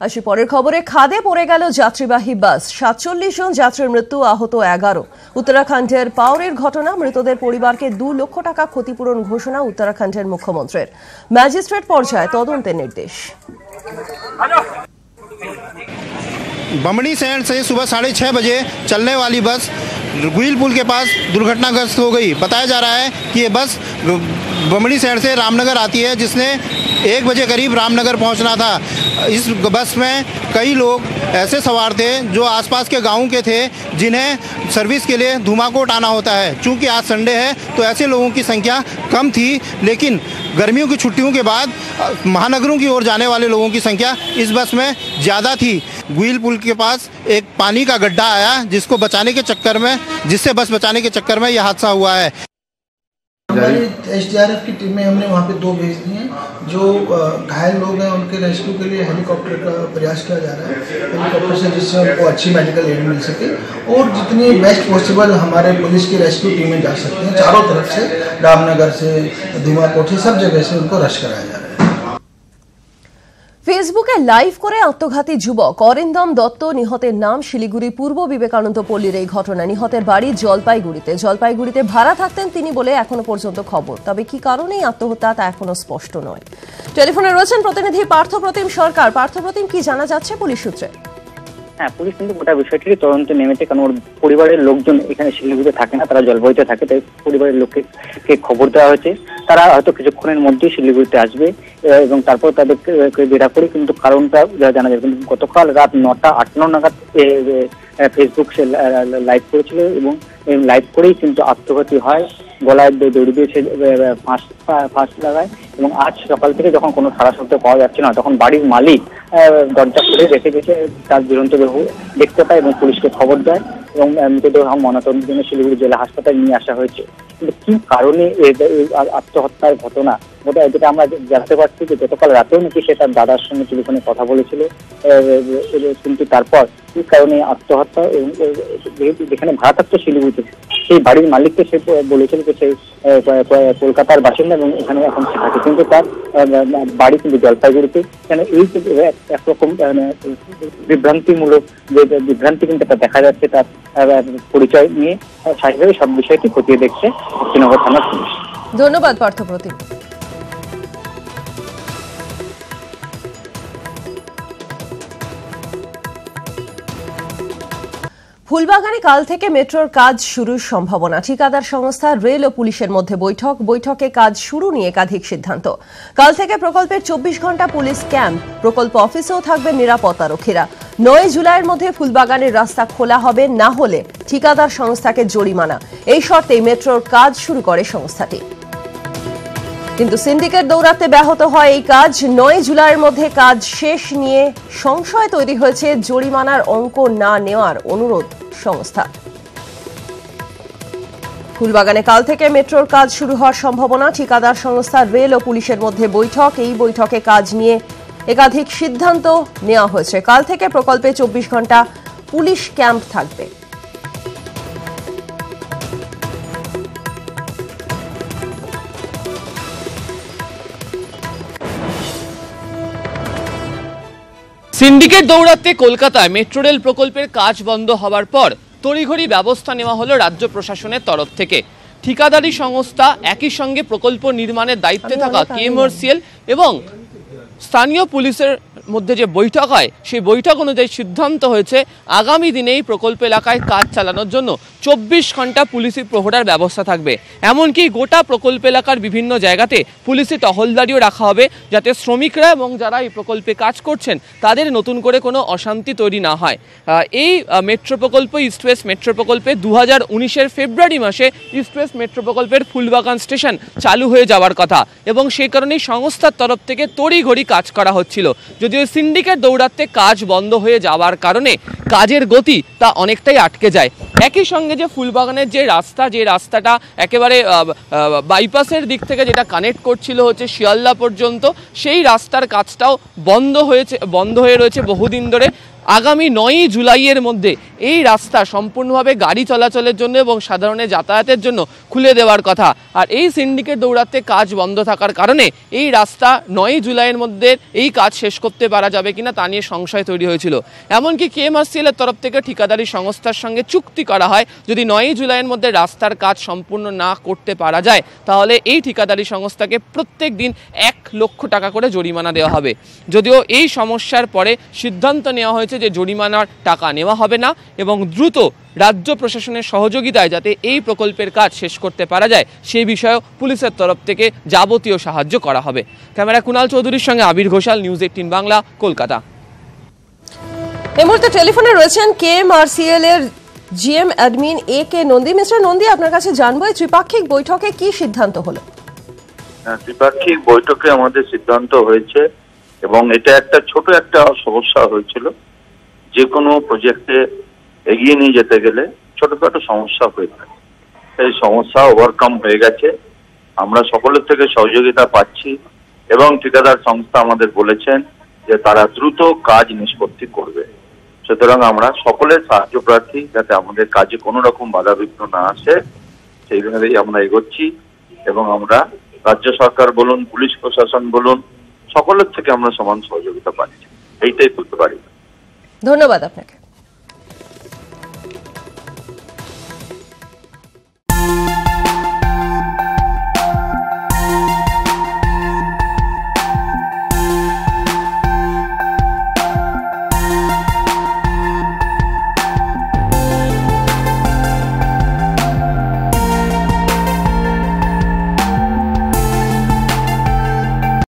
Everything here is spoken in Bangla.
আসি পরের খবরে। খাদে পড়ে গেল যাত্রীবাহী বাস, ৪৭ জন যাত্রীর মৃত্যু, আহত ১১। উত্তরাখণ্ডের পাওরের ঘটনা, মৃতদের পরিবারকে ২ লক্ষ টাকা ক্ষতিপূরণ ঘোষণা উত্তরাখণ্ডের মুখ্যমন্ত্রীর। ম্যাজিস্ট্রেট পর্যায়ে তদন্তের নির্দেশ। बमनी शहर से सुबह 6:30 बजे चलने वाली बस गुईल पुल के पास दुर्घटनाग्रस्त हो गई। बताया जा रहा है कि ये बस बमनी शहर से रामनगर आती है, जिसने 1 बजे करीब रामनगर पहुंचना था। इस बस में कई लोग ऐसे सवार थे जो आसपास के गाँव के थे, जिन्हें सर्विस के लिए धुमाकोट आना होता है। चूँकि आज संडे है तो ऐसे लोगों की संख्या कम थी, लेकिन गर्मियों की छुट्टियों के बाद महानगरों की ओर जाने वाले लोगों की संख्या इस बस में ज़्यादा थी। गुईल पुल के पास एक पानी का गड्ढा आया, जिससे बस बचाने के चक्कर में यह हादसा हुआ है। हमारी एसडीआरएफ की टीमें हमने वहाँ पे 2 भेज दी हैं। जो घायल लोग हैं उनके रेस्क्यू के लिए हेलीकॉप्टर का प्रयास किया जा रहा है, हेलीकॉप्टर से, जिससे उनको अच्छी मेडिकल एड मिल सके और जितनी बेस्ट पॉसिबल हमारे पुलिस की रेस्क्यू टीमें जा सकती हैं। चारों तरफ से, रामनगर से, धुमाकोट से, सब जगह से उनको रश कराया जा रहा है। ফেসবুকে লাইভ করে আত্মঘাতী যুবক অরিন্দম দত্ত নিহতের নাম শিলিগুড়ি পূর্ব বিবেকানন্দ পল্লীর এই ঘটনা। নিহতের বাড়ি জলপাইগুড়িতে ভাড়া থাকতেন তিনি বলে এখনো পর্যন্ত খবর। তবে কি কারণেই আত্মহত্যা তা এখনো স্পষ্ট নয়। টেলিফোনে রয়েছেন প্রতিনিধি পার্থপ্রতিম সরকার। পার্থপ্রতিম, কি জানা যাচ্ছে পুলিশ সূত্রে? হ্যাঁ, পুলিশ কিন্তু গোটা বিষয়টির তদন্তে নেমেছে, কারণ ওর পরিবারের লোকজন এখানে শিলিগুড়িতে থাকে না, তারা জলপাইগুড়িতে থাকে। তাই পরিবারের লোককে খবর দেওয়া হয়েছে, তারা হয়তো কিছুক্ষণের মধ্যেই শিলিগুড়িতে আসবে এবং তারপর তাদেরকে জেরা করে কিন্তু কারণটা জানা যাবে। কিন্তু গতকাল রাত 9টা 58 নাগাদ ফেসবুক সে লাইভ করেছিল এবং লাইভ করেই কিন্তু আত্মঘাতী হয়। গলায় দড়ি দিয়েছে, ফাঁস লাগায় এবং আজ সকাল থেকে যখন কোনো সারা শব্দ পাওয়া যাচ্ছে না, তখন বাড়ির মালিক দরজা খুলে রেখে গেছে, তার ঝুলন্ত দেহ দেখতে পায় এবং পুলিশকে খবর দেয় এবং মৃতদেহ ময়নাতদন্তের জন্য শিলিগুড়ি জেলা হাসপাতালে নিয়ে আসা হয়েছে। কিন্তু কি কারণে আত্মহত্যার ঘটনা, যেটা আমরা জানতে পারছি যে গতকাল রাতেও নাকি সে তার দাদার সঙ্গে টেলিফোনে কথা বলেছিল, কিন্তু তারপর কি কারণে আত্মহত্যা, যেখানে ভাড়া থাকতো শিলিগুড়িতে, সেই বাড়ির মালিককে সে বলেছিল যে সে কলকাতার বাসিন্দা এবং এখানে এখন সে থাকে, কিন্তু তার বাড়ি কিন্তু জলপাইগুড়িতে। কেন এই একরকম বিভ্রান্তিমূলক যে বিভ্রান্তি কিন্তু দেখা যাচ্ছে তার পরিচয় নিয়ে, স্বাভাবিকভাবে সব বিষয়টি খতিয়ে দেখছে ভক্তিনগর থানার পুলিশ। ধন্যবাদ পার্থপ্রতিম। ফুলবাগানে কাল থেকে মেট্রোর কাজ শুরুর সম্ভাবনা। ঠিকাদার সংস্থা, রেল ও পুলিশের মধ্যে বৈঠকে কাজ শুরু নিয়ে একাধিক সিদ্ধান্ত। কাল থেকে প্রকল্পের 24 ঘন্টা পুলিশ ক্যাম্প, প্রকল্প অফিসেও থাকবে নিরাপত্তারক্ষীরা। 9 জুলাইয়ের মধ্যে ফুলবাগানের রাস্তা খোলা হবে, না হলে ঠিকাদার সংস্থাকে জরিমানা। এই শর্তেই মেট্রোর কাজ শুরু করে সংস্থাটি। কিন্তু সিন্ডিকেট দৌড়াতে ব্যাহত হয় এই কাজ। 9 জুলাইয়ের মধ্যে কাজ শেষ নিয়ে সংশয় তৈরি হয়েছে, জরিমানার অঙ্ক না নেওয়ার অনুরোধ সংস্থা। ফুলবাগানে কাল থেকে মেট্রোর কাজ শুরু হওয়ার সম্ভাবনা। ঠিকাদার সংস্থা, রেল ও পুলিশের মধ্যে বৈঠক। এই বৈঠকে কাজ নিয়ে একাধিক সিদ্ধান্ত নেওয়া হয়েছে। কাল থেকে প্রকল্পে 24 ঘন্টা পুলিশ ক্যাম্প থাকবে। সিন্ডিকেট দৌড়াতে কলকাতায় মেট্রো রেল প্রকল্পের কাজ বন্ধ হওয়ার পর তড়িঘড়ি ব্যবস্থা নেওয়া হলো রাজ্য প্রশাসনের তরফ থেকে। ঠিকাদারি সংস্থা, একই সঙ্গে প্রকল্প নির্মাণের দায়িত্বে থাকা কেএমআরসিএল এবং স্থানীয় পুলিশের মধ্যে যে বৈঠক হয়, সেই বৈঠক অনুযায়ী সিদ্ধান্ত হয়েছে আগামী দিনেই প্রকল্প এলাকায় কাজ চালানোর জন্য 24 ঘন্টা পুলিশি প্রহরার ব্যবস্থা থাকবে। এমনকি গোটা প্রকল্প এলাকার বিভিন্ন জায়গাতে পুলিশি টহলদারিও রাখা হবে, যাতে শ্রমিকরা এবং যারা এই প্রকল্পে কাজ করছেন তাদের নতুন করে কোনো অশান্তি তৈরি না হয়। এই মেট্রো প্রকল্প, ইস্ট ওয়েস্ট মেট্রো প্রকল্পে 2019-এর ফেব্রুয়ারি মাসে ইস্ট ওয়েস্ট মেট্রো প্রকল্পের ফুলবাগান স্টেশন চালু হয়ে যাওয়ার কথা এবং সেই কারণেই সংস্থার তরফ থেকে তড়িঘড়ি কাজ করা হচ্ছিল। যদিও সিন্ডিকেট দৌড়াতে কাজ বন্ধ হয়ে যাওয়ার কারণে কাজের গতি তা অনেকটাই আটকে যায়। একই সঙ্গে যে ফুলবাগানের যে রাস্তাটা একেবারে বাইপাসের দিক থেকে যেটা কানেক্ট করছিল হচ্ছে শিয়ালদা পর্যন্ত, সেই রাস্তার কাজটাও বন্ধ হয়ে রয়েছে বহুদিন ধরে। আগামী 9ই জুলাইয়ের মধ্যে এই রাস্তা সম্পূর্ণভাবে গাড়ি চলাচলের জন্য এবং সাধারণের যাতায়াতের জন্য খুলে দেওয়ার কথা। আর এই সিন্ডিকেট দৌরাত্মে কাজ বন্ধ থাকার কারণে এই রাস্তা 9ই জুলাইয়ের মধ্যে এই কাজ শেষ করতে পারা যাবে কিনা তা নিয়ে সংশয় তৈরি হয়েছিল। এমনকি কেএমআরসিএল এর তরফ থেকে ঠিকাদারি সংস্থার সঙ্গে চুক্তি করা হয়, যদি 9ই জুলাইয়ের মধ্যে রাস্তার কাজ সম্পূর্ণ না করতে পারা যায় তাহলে এই ঠিকাদারি সংস্থাকে প্রত্যেক দিন 1 লক্ষ টাকা করে জরিমানা দেওয়া হবে। যদিও এই সমস্যার পরে সিদ্ধান্ত নেওয়া হয়েছে যে জরিমানার টাকা নেওয়া হবে না এবং দ্রুত রাজ্য প্রশাসনের সহযোগিতায় যাতে এই প্রকল্পের কাজ শেষ করতে পারা যায় সেই বিষয়েও পুলিশের তরফ থেকে যাবতীয় সাহায্য করা হবে। ক্যামেরা কুণাল চৌধুরীর সঙ্গে আবির ঘোষাল, নিউজ 18 বাংলা, কলকাতা। এই মুহূর্তে টেলিফোনে রয়েছেন কেএমআরসিএল এর জিএম অ্যাডমিন কে নন্দী। মিস্টার নন্দী, আপনার কাছে জানবো এই ত্রিপাক্ষিক বৈঠকে কি সিদ্ধান্ত হলো? ত্রিপাক্ষিক বৈঠকে আমাদের সিদ্ধান্ত হয়েছে এবং এটা একটা ছোট একটা সমস্যা হয়েছিল। যে কোনো প্রজেক্টে এগিয়ে নিয়ে যেতে গেলে ছোটখাটো সমস্যা হয়ে থাকে, সেই সমস্যা ওভারকাম হয়ে গেছে। আমরা সকলের থেকে সহযোগিতা পাচ্ছি এবং ঠিকাদার সংস্থা আমাদের বলেছেন যে তারা দ্রুত কাজ নিষ্পত্তি করবে। সুতরাং আমরা সকলের সাহায্য প্রার্থী, যাতে আমাদের কাজে কোনো রকম বাধাবিঘ্ন না আসে সেইভাবেই আমরা এগোচ্ছি এবং আমরা রাজ্য সরকার বলুন, পুলিশ প্রশাসন বলুন, সকলের থেকে আমরা সমান সহযোগিতা পাচ্ছি, এইটাই বলতে পারি। ধন্যবাদ আপনাকে।